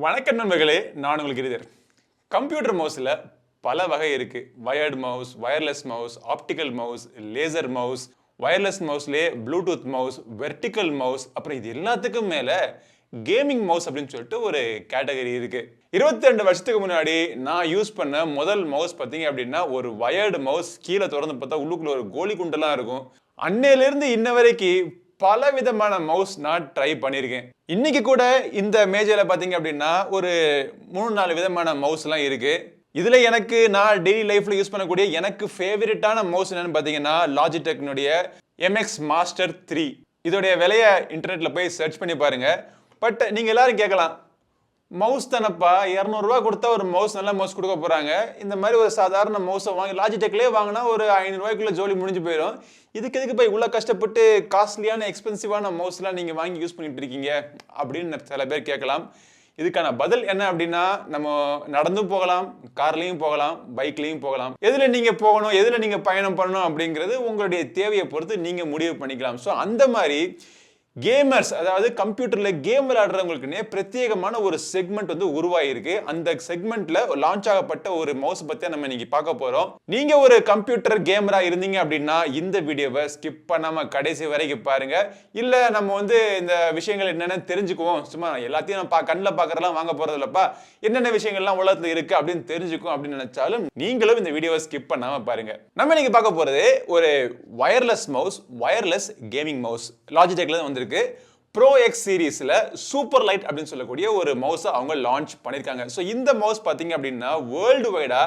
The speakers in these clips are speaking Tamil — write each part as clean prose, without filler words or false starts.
வணக்கம் நண்பர்களே, நான் உங்களுக்கு கிரிதர். கம்ப்யூட்டர் மவுஸில் பல வகை இருக்கு. Wired mouse, wireless mouse, optical mouse, laser mouse, wireless மவுஸ்லேயே ப்ளூடூத் மவுஸ், வெர்டிக்கல் மவுஸ், அப்புறம் இது எல்லாத்துக்கும் மேலே கேமிங் மவுஸ் அப்படின்னு சொல்லிட்டு ஒரு கேட்டகரி இருக்கு. 22 வருஷத்துக்கு முன்னாடி நான் யூஸ் பண்ண முதல் மவுஸ் பார்த்தீங்க அப்படின்னா ஒரு வயர்டு மவுஸ். கீழே திறந்து பார்த்தா உள்ளுக்குள்ள ஒரு கோலி குண்டெல்லாம் இருக்கும். அன்னையிலிருந்து இன்ன வரைக்கும் பல விதமான மவுஸ் நான் ட்ரை பண்ணியிருக்கேன். இன்னைக்கு கூட இந்த மேஜையில பார்த்தீங்க அப்படின்னா ஒரு 3-4 விதமான மவுஸ்லாம் இருக்கு. இதுல எனக்கு நான் டெய்லி லைஃப்ல யூஸ் பண்ணக்கூடிய எனக்கு ஃபேவரட்டான மவுஸ் என்னன்னு பார்த்தீங்கன்னா லாஜிடெக்னுடைய MX Master 3. இதோடைய விலையை இன்டர்நெட்ல போய் சர்ச் பண்ணி பாருங்க. பட் நீங்க எல்லாரும் கேட்கலாம், மவுஸ் தானப்பா, 200 ரூபா கொடுத்தா ஒரு மவுஸ், நல்ல மவுஸ் கொடுக்க போறாங்க, இந்த மாதிரி ஒரு சாதாரண மவுஸை வாங்கி லாஜிடெக்லேயே வாங்கினா ஒரு 500 ரூபாய்க்குள்ள ஜோலி முடிஞ்சு போயிடும். இதுக்கு எதுக்கு போய் இவ்வளோ கஷ்டப்பட்டு காஸ்ட்லியான எக்ஸ்பென்சிவான மவுஸ்லாம் நீங்கள் வாங்கி யூஸ் பண்ணிட்டு இருக்கீங்க அப்படின்னு சில பேர் கேட்கலாம். இதுக்கான பதில் என்ன அப்படின்னா, நம்ம நடந்தும் போகலாம், கார்லையும் போகலாம், பைக்லையும் போகலாம். எதில் நீங்கள் போகணும், எதில் நீங்கள் பயணம் பண்ணணும் அப்படிங்கிறது உங்களுடைய தேவையை பொறுத்து நீங்கள் முடிவு பண்ணிக்கலாம். ஸோ அந்த மாதிரி கேமர்ஸ், அதாவது கம்ப்யூட்டர்ல கேம் விளையாடுறவங்களுக்குன்னே பிரத்யேகமான ஒரு செக்மெண்ட் வந்து உருவாயிருக்கு. அந்த செக்மெண்ட்ல லான்ச் ஆகப்பட்ட ஒரு மவுஸ் பத்தி நம்ம இன்னைக்கு பார்க்க போறோம். நீங்க ஒரு கம்ப்யூட்டர் கேமரா இருந்தீங்க அப்படின்னா இந்த வீடியோவை ஸ்கிப் பண்ணாம கடைசி வரைக்கும் பாருங்க. இல்ல நம்ம வந்து இந்த விஷயங்கள் என்னென்ன தெரிஞ்சுக்குவோம், சும்மா எல்லாத்தையும் நம்ம கண்ணில் பார்க்கறதெல்லாம் வாங்க போறது இல்லப்பா, என்னென்ன விஷயங்கள்லாம் உலகத்துல இருக்கு அப்படின்னு தெரிஞ்சுக்கும் அப்படின்னு நினைச்சாலும் நீங்களும் இந்த வீடியோவை ஸ்கிப் பண்ணாம பாருங்க. நம்ம இன்னைக்கு பார்க்க போறது ஒரு wireless mouse, wireless gaming mouse. லாஜிடெக்ல வந்து PRO X சீரிஸ்ல சூப்பர்லைட் அப்படின்னு சொல்லக்கூடிய ஒரு மவுஸை அவங்க லான்ச் பண்ணிருக்காங்க. ஸோ இந்த மவுஸ் பார்த்தீங்க அப்படின்னா வேர்ல்டு வைடா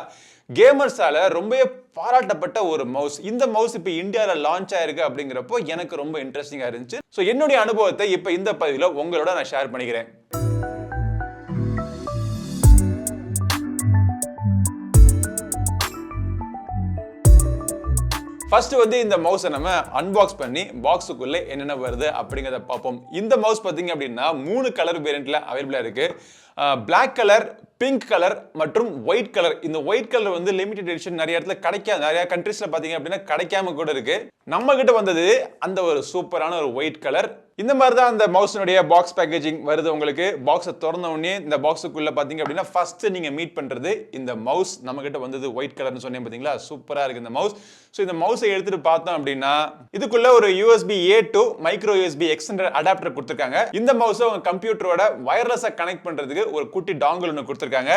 கேமர்ஸால ரொம்ப பாராட்டப்பட்ட ஒரு மவுஸ். இந்த மவுஸ் இப்போ இந்தியாவில் லான்ச் ஆயிருக்கு அப்படிங்கிறப்போ எனக்கு ரொம்ப இன்ட்ரெஸ்டிங்காக இருந்துச்சு. ஸோ என்னுடைய அனுபவத்தை இப்போ இந்த பதிவில் உங்களோட நான் ஷேர் பண்ணிக்கிறேன். ஃபர்ஸ்ட் வந்து இந்த மவுஸை நம்ம அன்பாக்ஸ் பண்ணி பாக்ஸுக்குள்ள என்னென்ன வருது அப்படிங்கிறத பார்ப்போம். இந்த மவுஸ் பார்த்தீங்க அப்படின்னா 3 கலர் வேரியண்ட்ல அவைலபிளா இருக்கு. பிளாக் கலர், பிங்க் கலர் மற்றும் ஒயிட் கலர். இந்த ஒயிட் கலர் வந்து லிமிடெட் எடிஷன் நிறைய இடத்துல கிடைக்காது, நிறைய கண்ட்ரீஸ்ல பாத்தீங்க அப்படின்னா கிடைக்காம கூட இருக்கு. நம்ம கிட்ட வந்தது அந்த ஒரு சூப்பரான ஒரு ஒயிட் கலர். இந்த மாதிரி தான் அந்த மவுஸினுடைய பாக்ஸ் பேக்கேஜிங் வருது. உங்களுக்கு பாக்ஸை திறந்த உடனே இந்த பாக்ஸுக்குள்ள பாத்தீங்க அப்படின்னா ஃபர்ஸ்ட் நீங்க மீட் பண்றது இந்த மவுஸ். நம்ம கிட்ட வந்தது ஒயிட் கலர்னு சொன்னேன் பாத்தீங்களா, சூப்பரா இருக்கு இந்த மவுஸ். ஸோ இந்த மவுஸை எடுத்துட்டு பார்த்தோம் அப்படின்னா இதுக்குள்ள ஒரு USB A to micro USB extender adapter கொடுத்துருக்காங்க. இந்த மவுஸை உங்க கம்ப்யூட்டரோட வயர்லெஸ்ஸா கனெக்ட் பண்றதுக்கு ஒரு குட்டி டாங்கிள் ஒன்று கொடுத்துருக்காங்க.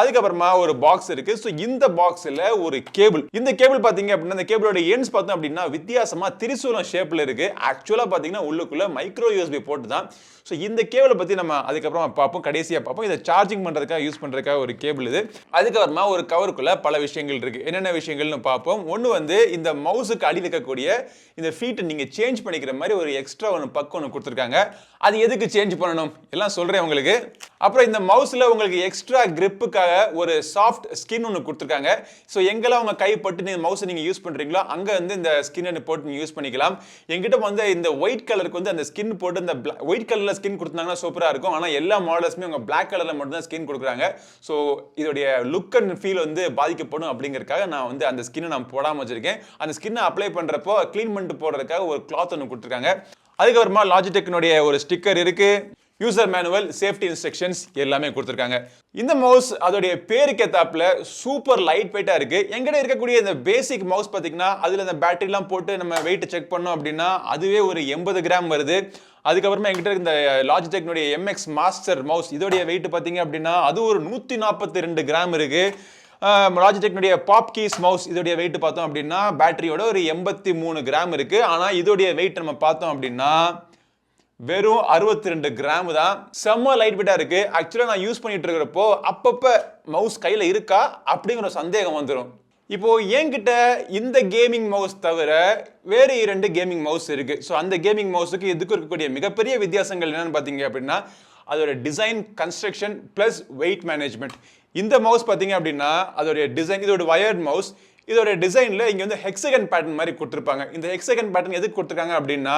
அதுக்கப்புறமா ஒரு பாக்ஸ் இருக்கு. ஸோ இந்த பாக்ஸ்ல ஒரு கேபிள். இந்த கேபிள் பாத்தீங்க அப்படின்னா இந்த கேபிளோட எண்ட்ஸ் பார்த்தோம் அப்படின்னா வித்தியாசமா திரிசூலம் ஷேப்ல இருக்கு. ஆக்சுவலா பாத்தீங்கன்னா உள்ளுக்குள்ள மைக்ரோ USB போட்டு தான். ஸோ இந்த கேபிளை பத்தி நம்ம அதுக்கப்புறமா பார்ப்போம், கடைசியா பார்ப்போம். இதை சார்ஜிங் பண்றதுக்காக யூஸ் பண்றதுக்காக ஒரு கேபிள் இது. அதுக்கப்புறமா ஒரு கவருக்குள்ள பல விஷயங்கள் இருக்கு. என்னென்ன விஷயங்கள்னு பார்ப்போம். ஒன்று வந்து இந்த மவுஸுக்கு அடியில் இருக்கக்கூடிய இந்த ஃபீட் நீங்க சேஞ்ச் பண்ணிக்கிற மாதிரி ஒரு எக்ஸ்ட்ரா ஒன்று பக்கம் ஒன்று கொடுத்துருக்காங்க. அது எதுக்கு சேஞ்ச் பண்ணணும் எல்லாம் சொல்றேன் உங்களுக்கு. அப்புறம் இந்த மவுஸ்ல உங்களுக்கு எக்ஸ்ட்ரா கிரிப்புக்காக ஒரு சாஃப்ட் ஸ்கின் ஒன்று கொடுத்துருக்காங்க. ஸோ எங்கெல்லாம் உங்க கை பட்டு நீங்க மவுஸ் நீங்க யூஸ் பண்றீங்களோ அங்க வந்து இந்த ஸ்கின் போட்டு நீங்க யூஸ் பண்ணிக்கலாம். எங்கிட்ட வந்து இந்த ஒயிட் கலருக்கு வந்து அந்த ஸ்கின் போட்டு இந்த ஒயிட் கலர்ல ஸ்கின் கொடுத்தாங்கன்னா சூப்பரா இருக்கும். ஆனா எல்லா மாடல்ஸுமே உங்க பிளாக் கலர்ல மட்டும் தான் ஸ்கின் கொடுக்குறாங்க. ஸோ இதோடைய லுக் அண்ட் ஃபீல் வந்து பாதிக்கப்படும் அப்படிங்கிறதுக்காக நான் வந்து அந்த ஸ்கின்னை நான் போடாம வச்சிருக்கேன். அந்த ஸ்கின்னை அப்ளை பண்றப்போ கிளீன் பண்ணிட்டு போடுறதுக்காக ஒரு கிளாத் ஒன்று கொடுத்துருக்காங்க. அதுக்கப்புறமா லாஜிடெக்னுடைய ஒரு ஸ்டிக்கர் இருக்கு. யூசர் மேனுவல், சேஃப்டி இன்ஸ்ட்ரக்ஷன்ஸ் எல்லாமே கொடுத்துருக்காங்க. இந்த மவுஸ் அதோடைய பேருக்கு ஏத்தாப்புல சூப்பர் லைட் வெயிட்டா இருக்கு. எங்கிட்ட இருக்கக்கூடிய இந்த பேசிக் மவுஸ் பாத்தீங்கன்னா அதுல இந்த பேட்டரிலாம் போட்டு நம்ம வெயிட் செக் பண்ணோம் அப்படின்னா அதுவே ஒரு 80 கிராம் வருது. அதுக்கப்புறமா எங்கிட்ட இந்த லாஜிடெக்னுடைய MX Master மவுஸ் இதோடைய வெயிட் பாத்தீங்க அப்படின்னா அது ஒரு 142 கிராம் இருக்கு. லாஜிடெக்னுடைய பாப் கீஸ் மவுஸ் இதோடைய வெயிட் பார்த்தோம் அப்படின்னா பேட்டரியோட ஒரு 83 கிராம் இருக்கு. ஆனா இதோடைய வெயிட் நம்ம பார்த்தோம் அப்படின்னா வெறும் 62 கிராம் தான். செம்ம லைட் வெயிட்டா இருக்கு. ஆக்சுவலா நான் யூஸ் பண்ணிட்டு இருக்கிறப்போ அப்பப்ப மவுஸ் கையில இருக்கா அப்படிங்கிற சந்தேகம் வந்துடும். இப்போ என்கிட்ட இந்த கேமிங் மவுஸ் தவிர வேறு 2 கேமிங் மவுஸ் இருக்கு. ஸோ அந்த கேமிங் மவுஸுக்கு இதுக்கு இருக்கக்கூடிய மிகப்பெரிய வித்தியாசங்கள் என்னன்னு பார்த்தீங்க அப்படின்னா அதோட design, construction plus wait management. இந்த மவுஸ் பார்த்தீங்க அப்படின்னா அதோட டிசைன், இதோட வயர்ட் மவுஸ், இதோட டிசைன்ல இங்க வந்து ஹெக்ஸகன் பேட்டர்ன் மாதிரி கொடுத்துருப்பாங்க. இந்த ஹெக்ஸகன் பேட்டர்ன் எதுக்கு கொடுத்துருக்காங்க அப்படின்னா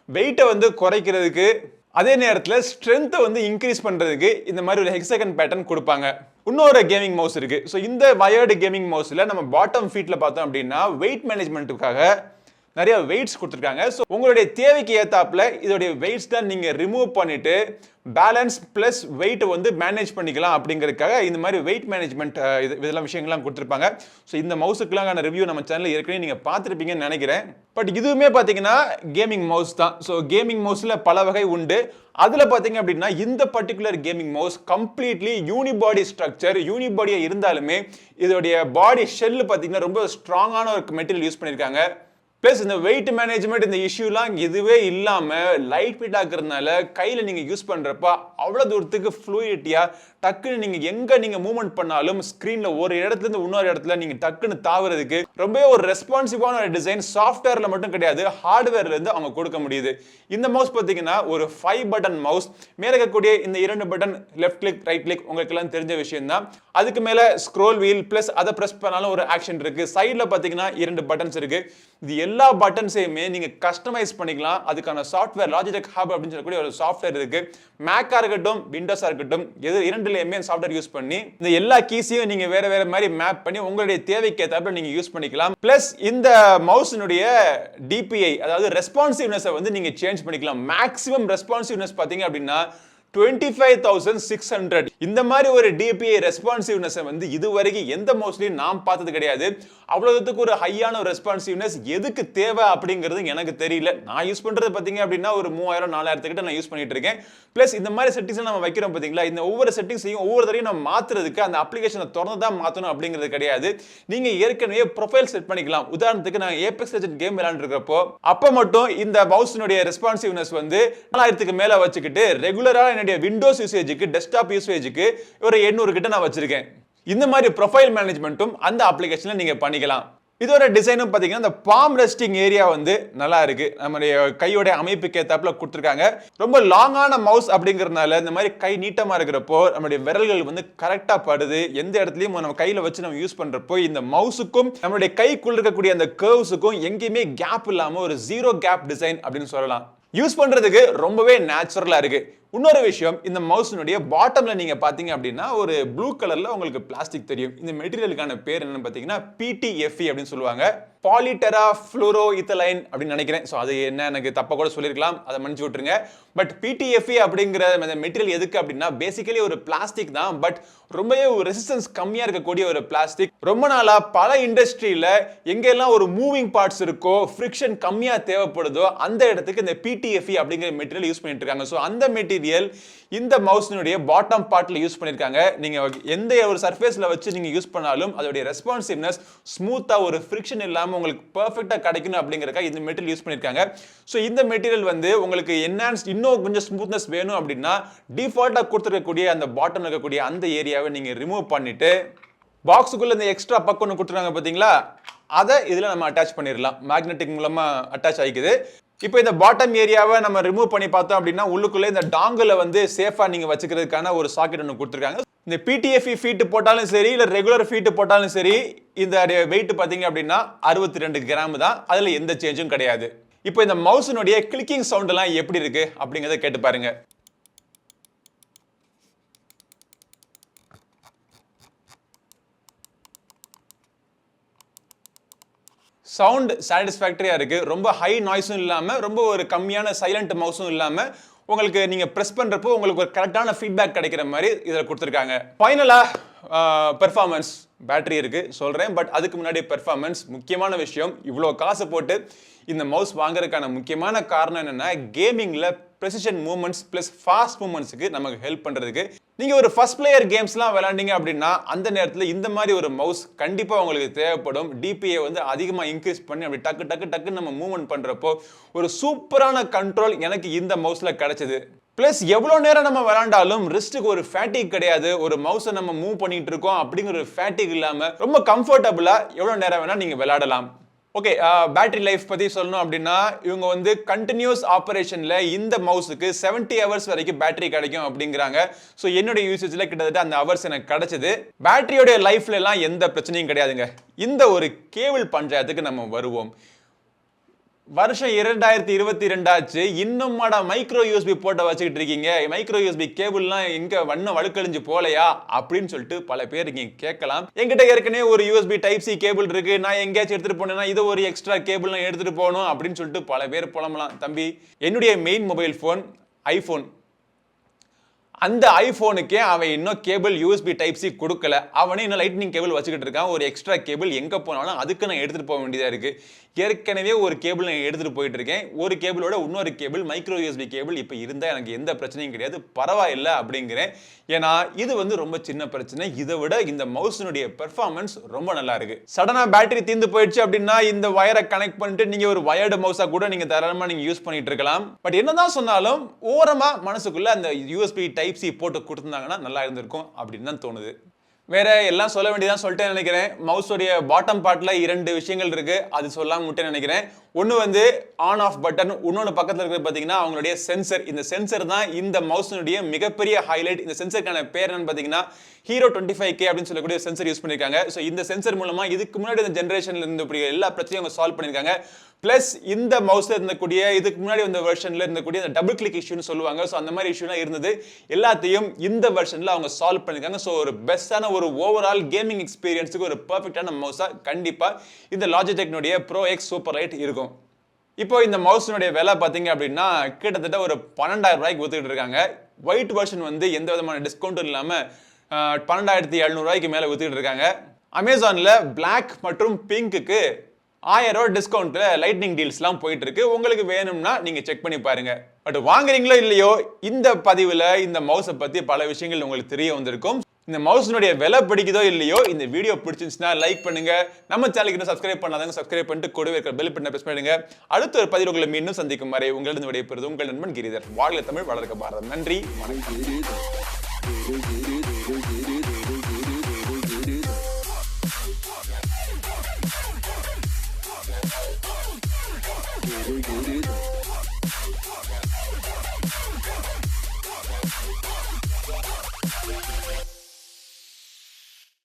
வெயிட்டை வந்து குறைக்கிறதுக்கு, அதே நேரத்தில் ஸ்ட்ரென்த்தை வந்து இன்க்ரீஸ் பண்றதுக்கு இந்த மாதிரி ஒரு ஹெக்ஸகன் பேட்டர்ன் கொடுப்பாங்க. இன்னொரு கேமிங் மவுஸ் இருக்கு. ஸோ இந்த வயர்டு கேமிங் மவுஸ்ல நம்ம பாட்டம் ஃபீட்ல பார்த்தோம் அப்படின்னா வெயிட் மேனேஜ்மெண்ட்டுக்காக நிறைய வெயிட்ஸ் கொடுத்துருக்காங்க. ஸோ உங்களுடைய தேவைக்கு ஏத்தாப்புல இதோடைய வெயிட்ஸ் தான் நீங்க ரிமூவ் பண்ணிட்டு பேலன்ஸ் பிளஸ் வெயிட் வந்து மேனேஜ் பண்ணிக்கலாம் அப்படிங்கிறதுக்காக இந்த மாதிரி வெயிட் மேனேஜ்மெண்ட் இதெல்லாம் விஷயங்கள்லாம் கொடுத்துருப்பாங்க. ஸோ இந்த மவுஸுக்குலாம் ரிவ்யூ நம்ம சேனலில் ஏற்கனவே நீங்கள் பார்த்துருப்பீங்கன்னு நினைக்கிறேன். பட் இதுவுமே பார்த்தீங்கன்னா கேமிங் மவுஸ் தான். ஸோ கேமிங் மவுஸில் பல வகை உண்டு. அதில் பார்த்தீங்க அப்படின்னா இந்த particular gaming mouse completely unibody structure, யூனிபாடியாக இருந்தாலுமே இதோடைய பாடி ஷெல் பார்த்தீங்கன்னா ரொம்ப ஸ்ட்ராங்கான ஒரு மெட்டீரியல் யூஸ் பண்ணியிருக்காங்க. பிளஸ் இந்த வெயிட் மேனேஜ்மெண்ட் இந்த இஷ்யூலாம் எதுவே இல்லாமல் லைட் வெயிட் ஆக்குறதுனால கையில் நீங்கள் யூஸ் பண்ணுறப்ப அவ்வளோ தூரத்துக்கு ஃப்ளூயிட்டியாக டக்குன்னு நீங்கள் எங்கே நீங்கள் மூவ்மெண்ட் பண்ணாலும் ஸ்க்ரீனில் ஒரு இடத்துலேருந்து இன்னொரு இடத்துல நீங்கள் டக்குன்னு தாவறதுக்கு ரொம்பவே ஒரு ரெஸ்பான்சிவான ஒரு டிசைன் சாஃப்ட்வேரில் மட்டும் கிடையாது, ஹார்ட்வேர்லேருந்து அவங்க கொடுக்க முடியுது. இந்த மவுஸ் பார்த்தீங்கன்னா ஒரு 5 பட்டன் மவுஸ். மேலே இருக்கக்கூடிய இந்த 2 button left click right click உங்களுக்கு எல்லாம் தெரிஞ்ச விஷயம் தான். அதுக்கு மேலே ஸ்க்ரோல் வீல் பிளஸ் அதை ப்ரெஸ் பண்ணாலும் ஒரு ஆக்ஷன் இருக்குது. சைடில் பார்த்தீங்கன்னா 2 பட்டன்ஸ் இருக்குது. இது எல்லா பட்டன்ஸையுமே நீங்க கஸ்டமைஸ் பண்ணிக்கலாம். அதுக்கான சாஃப்ட்வேர் Logitech Hub அப்படின்னு சொல்லக்கூடிய ஒரு சாஃப்ட்வேர் இருக்கு. மேக்கா இருக்கட்டும் விண்டோஸா இருக்கட்டும் இரண்டுலயுமே சாஃப்ட்வேர் யூஸ் பண்ணி இந்த எல்லா கீஸையும் நீங்க வேற வேற மாதிரி மேப் பண்ணி உங்களுடைய தேவைக்கு ஏத்தாப்புல நீங்க யூஸ் பண்ணிக்கலாம். பிளஸ் இந்த மவுஸினுடைய DPI அதாவது ரெஸ்பான்சிவ்னஸ் வந்து நீங்க சேஞ்ச் பண்ணிக்கலாம். மேக்ஸிமம் ரெஸ்பான்சிவ்னஸ் பாத்தீங்க அப்படின்னா 25,600. இந்த மாதிரி ஒரு DPI ரெஸ்பான்சிவ்னஸ் வந்து இதுவரைக்கும் எந்த மவுஸ்லயும் நான் பார்த்தது கிடையாது. அவ்வளவுக்கு ஒரு ஹையான ஒரு ரெஸ்பான்சிவ்னஸ் எதுக்கு தேவை அப்படிங்கிறது எனக்கு தெரியல. நான் யூஸ் பண்றது பாத்தீங்க அப்படின்னா ஒரு 3000-4000 கிட்ட நான் யூஸ் பண்ணிட்டு இருக்கேன். பிளஸ் இந்த மாதிரி செட்டிங்ஸ் நம்ம வைக்கிறோம் பாத்தீங்களா, இந்த ஒவ்வொரு செட்டிங்ஸையும் ஒவ்வொரு தடவையும் நம்ம மாத்துறதுக்கு அந்த அப்ளிகேஷனை திறந்து தான் மாத்தணும் அப்படிங்கிறது கிடையாது. நீங்க ஏற்கனவே ப்ரொஃபைல் செட் பண்ணிக்கலாம். உதாரணத்துக்கு நான் ஏபெக்ஸ் லெஜெண்ட் கேம் விளையாண்டு இருக்கப்போ அப்ப மட்டும் இந்த மவுஸினுடைய ரெஸ்பான்சிவ்னஸ் வந்து 4000க்கு மேல வச்சுக்கிட்டு ரெகுலரா விண்டோஸ் யூசேஜுக்கு டெஸ்க்டாப் யூசேஜுக்கு ஒரு 800 கிட்ட நான் வச்சிருக்கேன். இந்த மாதிரி ப்ரொஃபைல் மேனேஜ்மெண்ட்டும் அந்த அப்ளிகேஷன்ல நீங்க பண்ணிக்கலாம். இதோட டிசைனும் பாத்தீங்கன்னா இந்த பாம் ரெஸ்டிங் ஏரியா வந்து நல்லா இருக்கு. நம்மளுடைய கையோட அமைப்புக்கு ஏத்தாப்புல கொடுத்துருக்காங்க. ரொம்ப லாங்கான மவுஸ் அப்படிங்கறதுனால இந்த மாதிரி கை நீட்டமா இருக்கிறப்போ நம்மளுடைய விரல்கள் வந்து கரெக்டா படுது. எந்த இடத்துலயும் நம்ம கையில வச்சு நம்ம யூஸ் பண்றப்போ இந்த மவுஸுக்கும் நம்மளுடைய கைக்குள்ள இருக்கக்கூடிய அந்த கர்வ்ஸுக்கும் எங்கேயுமே கேப் இல்லாம ஒரு 0 கேப் டிசைன் அப்படின்னு சொல்லலாம். யூஸ் பண்றதுக்கு ரொம்பவே நேச்சுரலா இருக்கு. இன்னொரு விஷயம், இந்த மவுஸினுடைய பாட்டம்ல நீங்க பாத்தீங்க அப்படின்னா ஒரு ப்ளூ கலர்ல உங்களுக்கு பிளாஸ்டிக் தெரியும். இந்த மெட்டீரியலுக்கான பேர் என்னன்னு பாத்தீங்கன்னா PTFE அப்படின்னு சொல்லுவாங்க. பாலிடெரா ஃப்ளூரோ இத்தலைன் அப்படின்னு நினைக்கிறேன். ஸோ அது என்ன எனக்கு தப்பா கூட சொல்லியிருக்கலாம், அதை மன்னிச்சு விட்டுருங்க. பட் PTFE அப்படிங்கிற மெட்டீரியல் எதுக்கு அப்படின்னா பேசிக்கலி ஒரு பிளாஸ்டிக் தான். பட் ரொம்பவே ரெசிஸ்டன்ஸ் கம்மியா இருக்கக்கூடிய ஒரு பிளாஸ்டிக். ரொம்ப நாளா பல இண்டஸ்ட்ரியில எங்கெல்லாம் ஒரு மூவிங் பார்ட்ஸ் இருக்கோ, ஃப்ரிக்ஷன் கம்மியா தேவைப்படுதோ அந்த இடத்துக்கு இந்த PTFE அப்படிங்கிற மெட்டீரியல் யூஸ் பண்ணிட்டு இருக்காங்க. ஸோ அந்த மெட்டீரியல் இந்த மவுஸினுடைய பாட்டம் பார்ட்ல யூஸ் பண்ணிருக்காங்க. நீங்க எந்த ஒரு சர்ஃபேஸ்ல வச்சு நீங்க யூஸ் பண்ணாலும் அதோட ரெஸ்பான்சிவ்னஸ் ஸ்மூத்தா ஒரு ஃப்ரிக்ஷன் இல்லாம உங்களுக்கு பெர்ஃபெக்ட்டா கிடைக்கணும் அப்படிங்கறதுக்காக இந்த மெட்டீரியல் யூஸ் பண்ணிருக்காங்க. சோ இந்த மெட்டீரியல் வந்து உங்களுக்கு என்ஹான்ஸ்ட் இன்னும் கொஞ்சம் ஸ்மூத்னஸ் வேணும் அப்படின்னா டிஃபால்ட்டா கொடுத்திருக்கக்கூடிய அந்த பாட்டம்ல இருக்கக்கூடிய அந்த ஏரியாவை நீங்க ரிமூவ் பண்ணிட்டு பாக்ஸுக்குள்ள இந்த எக்ஸ்ட்ரா பக் ஒன்று கொடுத்துருக்காங்க பாத்தீங்களா, அதை இதுல நம்ம அட்டாச் பண்ணிடலாம். மேக்னெட்டிக் மூலமா அட்டாச் ஆகிக்குது. இப்போ இந்த பாட்டம் ஏரியாவை நம்ம ரிமூவ் பண்ணி பார்த்தோம் அப்படின்னா உள்ளுக்குள்ளே இந்த டாங்கில் வந்து சேஃபா நீங்க வச்சுக்கிறதுக்கான ஒரு சாக்கெட் ஒன்று கொடுத்துருக்காங்க. இந்த PTFE ஃபீட் போட்டாலும் சரி இல்ல ரெகுலர் ஃபீட் போட்டாலும் சரி இந்த வெயிட் பாத்தீங்க அப்படின்னா 62 கிராம் தான். அதுல எந்த சேஞ்சும் கிடையாது. இப்போ இந்த மவுஸினுடைய கிளிக்கிங் சவுண்ட் எல்லாம் எப்படி இருக்கு அப்படிங்கறத கேட்டு பாருங்க. சவுண்ட் சாட்டிஸ்ஃபேக்டரியா இருக்கு. ரொம்ப ஹை நாய்ஸும் இல்லாம ரொம்ப ஒரு கம்மியான சைலண்ட் மவுஸும் இல்லாம உங்களுக்கு நீங்க பிரஸ் பண்றப்போ உங்களுக்கு ஒரு கரெக்டான ஃபீட்பேக் கிடைக்கிற மாதிரி இதில் கொடுத்துருக்காங்க. ஃபைனலா பெர்ஃபார்மன்ஸ் பேட்டரி இருக்கு சொல்றேன். பட் அதுக்கு முன்னாடி பெர்ஃபார்மன்ஸ் முக்கியமான விஷயம். இவ்வளோ காசு போட்டு இந்த மவுஸ் வாங்குறதுக்கான முக்கியமான காரணம் என்னன்னா கேமிங்ல precision movements plus fast movementsக்கு நமக்கு ஹெல்ப் பண்றதுக்கு. நீங்க ஒரு ஃபர்ஸ்ட் பிளேயர் கேம்ஸ்லாம் விளையாண்டீங்க அப்படின்னா அந்த நேரத்தில் இந்த மாதிரி ஒரு மவுஸ் கண்டிப்பா உங்களுக்கு தேவைப்படும். DPI வந்து அதிகமாக இன்க்ரீஸ் பண்ணி அப்படி டக்கு டக்கு டக்கு நம்ம மூவ்மெண்ட் பண்றப்போ ஒரு சூப்பரான கண்ட்ரோல் எனக்கு இந்த மவுஸ்ல கிடைச்சது. பிளஸ் எவ்வளவு நேரம் நம்ம விளையாண்டாலும் ரிஸ்ட்டுக்கு ஒரு ஃபேட்டிக் கிடையாது. ஒரு மவுஸை நம்ம மூவ் பண்ணிட்டு இருக்கோம் அப்படிங்கிற ஒரு ஃபேட்டிக் இல்லாம ரொம்ப கம்ஃபர்டபுளா எவ்வளவு நேரம் வேணா நீங்க விளையாடலாம். ஓகே, பேட்டரி லைஃப் பத்தி சொல்லணும் அப்படின்னா இவங்க வந்து கண்டினியூஸ் ஆபரேஷன்ல இந்த மவுஸுக்கு 70 ஹவர்ஸ் வரைக்கும் பேட்டரி கிடைக்கும் அப்படிங்கிறாங்க. ஸோ என்னோட யூசேஜ்ல கிட்டத்தட்ட அந்த ஹவர்ஸ் எனக்கு கிடைச்சது. பேட்டரியோட லைஃப்ல எல்லாம் எந்த பிரச்சனையும் கிடையாதுங்க. இந்த ஒரு கேபிள் பஞ்சாயத்துக்கு நம்ம வருவோம். வருஷம் 2022 ஆச்சு, இன்னும் மைக்ரோ யூஎஸ்பி போட்ட வச்சுக்கிட்டு இருக்கீங்க, மைக்ரோ யூஎஸ்பி கேபிள்லாம் எங்க வண்ணம் வழுக்கழிஞ்சு போலையா அப்படின்னு சொல்லிட்டு பல பேர் நீங்க கேட்கலாம். என்கிட்ட ஏற்கனவே ஒரு யூஎஸ்பி டைப் சி கேபிள் இருக்கு, நான் எங்கேயாச்சும் எடுத்துட்டு போனேன்னா இது ஒரு எக்ஸ்ட்ரா கேபிள் நான் எடுத்துட்டு போகணும் அப்படின்னு சொல்லிட்டு பல பேர் புலம்பலாம். தம்பி, என்னுடைய மெயின் மொபைல் போன் ஐபோன். அந்த ஐபோனுக்கே அவன் இன்னும் கேபிள் யூஎஸ்பி டைப் சி கொடுக்கல, அவனே இன்னும் லைட்னிங் கேபிள் வச்சுக்கிட்டு இருக்கான். ஒரு எக்ஸ்ட்ரா கேபிள் எங்க போனாலும் அதுக்கு நான் எடுத்துட்டு போக வேண்டியதா இருக்கு. ஏற்கனவே ஒரு கேபிள் நான் எடுத்துட்டு போயிட்டு இருக்கேன், ஒரு கேபிளோட இன்னொரு கேபிள் மைக்ரோ யூஎஸ்பி கேபிள் இப்போ இருந்தா எனக்கு எந்த பிரச்சனையும் கிடையாது, பரவாயில்ல அப்படிங்கிறேன். ஏன்னா இது ரொம்ப சின்ன பிரச்சனை, இதை விட இந்த மவுஸினுடைய பெர்ஃபார்மன்ஸ் ரொம்ப நல்லா இருக்கு. சடனா பேட்டரி தீர்ந்து போயிடுச்சு அப்படின்னா இந்த வயரை கனெக்ட் பண்ணிட்டு நீங்க ஒரு வயர்டு மவுஸா கூட நீங்க தாராளமா நீங்க யூஸ் பண்ணிட்டு இருக்கலாம். பட் என்னதான் சொன்னாலும் ஓரமா மனசுக்குள்ள அந்த யூஎஸ்பி டைப் சி போட்டு கொடுத்திருந்தாங்கன்னா நல்லா இருந்திருக்கும் அப்படின்னு தான் தோணுது. வேற எல்லாம் சொல்ல வேண்டியதான் சொல்லிட்டேன் நினைக்கிறேன். மவுஸோடைய பாட்டம் பார்ட்ல 2 விஷயங்கள் இருக்கு, அது சொல்லாம விட்டேன் நினைக்கிறேன். ஒன்று ஆன் ஆஃப் பட்டன், இன்னொன்று பக்கத்தில் இருக்கிறது பார்த்தீங்கன்னா அவங்களுடைய சென்சர். இந்த சென்சர் தான் இந்த மவுஸினுடைய மிகப்பெரிய ஹைலைட். இந்த சென்சருக்கான பேர் என்னன்னு பார்த்தீங்கன்னா ஹீரோ 25K அப்படின்னு சொல்லக்கூடிய சென்சர் யூஸ் பண்ணியிருக்காங்க. ஸோ இந்த சென்சர் மூலமா இதுக்கு முன்னாடி இந்த ஜென்ரேஷன்ல இருந்தக்கூடிய எல்லா பிரச்சனையும் அவங்க சால்வ் பண்ணியிருக்காங்க. பிளஸ் இந்த மவுஸ்ல இருந்தக்கூடிய இதுக்கு முன்னாடி வந்த வெர்ஷன்ல இருந்தக்கூடிய அந்த டபுள் கிளிக் இஷ்யூன்னு சொல்லுவாங்க. ஸோ அந்த மாதிரி இஷ்யூலாம் இருந்தது, எல்லாத்தையும் இந்த வெர்ஷன்ல அவங்க சால்வ் பண்ணியிருக்காங்க. ஸோ ஒரு பெஸ்டான ஒரு ஓவரால் கேமிங் எக்ஸ்பீரியன்ஸுக்கு ஒரு பர்ஃபெக்டான மவுஸா கண்டிப்பா இந்த லாஜிடெக்னுடைய PRO X SUPERLIGHT இருக்கும். இப்போ இந்த மவுஸினுடைய விலை பார்த்தீங்க அப்படின்னா கிட்டத்தட்ட ஒரு 12,000 ரூபாய்க்கு வித்துக்கிட்டு இருக்காங்க. ஒயிட் வெர்ஷன் எந்த விதமான டிஸ்கவுண்ட்டும் இல்லாமல் 12,700 ரூபாய்க்கு மேலே வித்துக்கிட்டு இருக்காங்க. அமேசானில் பிளாக் மற்றும் பிங்க்குக்கு 1000 ரூபாய் டிஸ்கவுண்ட்ல லைட்னிங் டீல்ஸ்லாம் போயிட்டு இருக்கு. உங்களுக்கு வேணும்னா நீங்க செக் பண்ணி பாருங்க. பட் வாங்குறீங்களோ இல்லையோ, இந்த பதிவில் இந்த மவுஸை பற்றி பல விஷயங்கள் உங்களுக்கு தெரிய வந்திருக்கும். இந்த மவுஸினுடைய விலை பிடிக்குதோ இல்லையோ, இந்த வீடியோ பிடிச்சிருந்துச்சுன்னா லைக் பண்ணுங்க. நம்ம சேனலுக்கு இன்னும் சப்ஸ்கிரைப் பண்ணாதவங்க சப்ஸ்கிரைப் பண்ணிட்டு கூடவே இருக்கிற பெல் பட்டனை பிரஸ் பண்ணுங்க. அடுத்த ஒரு பதிவில் உங்களை மீண்டும் சந்திக்கும் வரை உங்களிடம் விடைபெறுவது உங்கள் நண்பன் கிரிதர். வாழ்க தமிழ், வளர்க்க பாரதம். நன்றி, வணக்கம்.